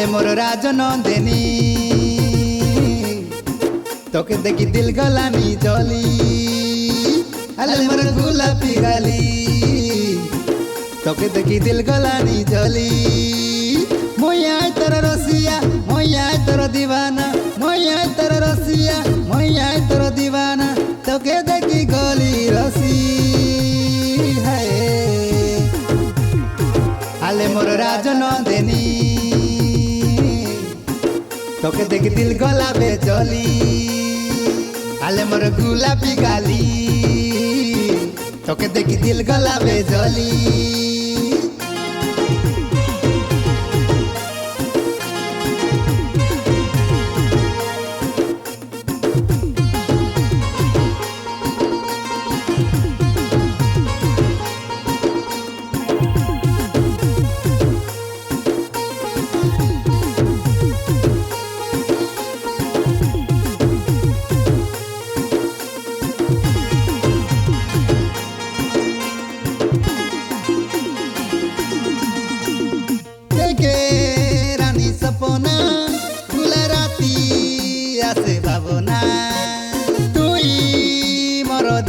আলে মোর রাজনন্দিনী তোকে দেখি দিল গলানি জলি আলে মোর গোলাপি গালি তোকে দেখি দিল গলানি জলি মইয়াই তোর রসিয়া মইয়াই তোর দিবানা মইয়াই তোর রসিয়া মইয়াই তোর দিবানা তোকে দেখি গলি রসি হায় আলে মোর রাজনন্দিনী তোকে দেখি দিল গলাবে জলি আলে মোর গোলাপি গালি তোকে দেখি দিল গলাবে জলি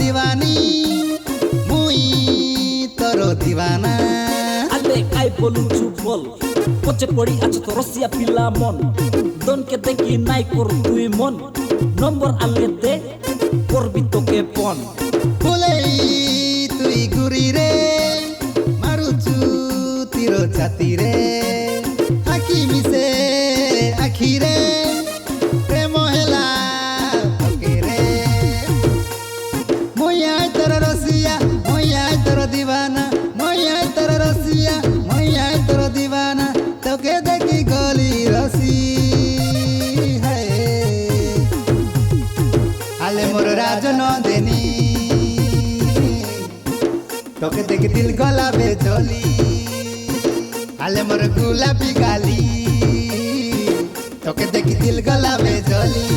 দিবানি মুই তোর দিবানা আলে আই বলু চুপ বল পচে পড়ি আছে তো রসিয়া পিলা মন দনকে দেখি নাই কর তুই মন নম্বর আলে দে করবি তোকে পন বলেই তুই ঘুরি রে মারুচু তীর ছাতি রে আখি মিশে আখি রে প্রেম হেলা তোকে রে মইয়াই তোর রসিয়া মইয়াই তোর দিবানা মইয়াই তোর রসিয়া মইয়াই তোর দিবানা তোকে দেখি গলি রসি হায় আলে মোর রাজনন্দিনী তোকে দেখি দিল গলাবে জলি আলে মোর গোলাপি গালি তোকে দেখি দিল গলাবে জলি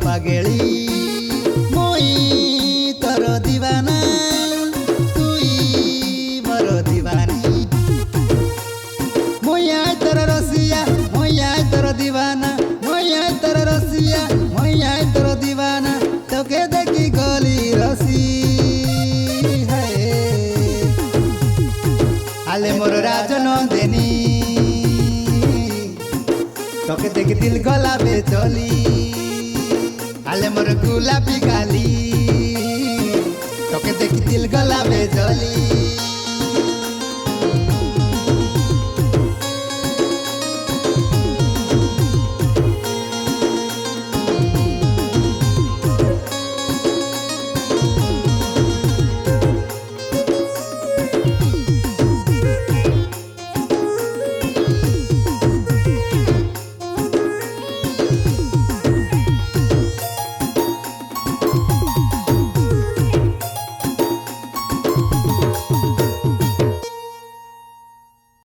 পাগেলি মই তোর দিবানা তুই মোর দিবানি মইয়াই তোর রসিয়া মইয়াই তোর দিবানা মইয়াই তোর রসিয়া মইয়াই তোর দিবানা তোকে দেখি গলি রসি হায় আলে মোর রাজনন্দিনী তোকে দেখি দিল গলাবে চলি আলে মোর গোলাপি গালি তোকে দেখি দিল গলাবে জলি।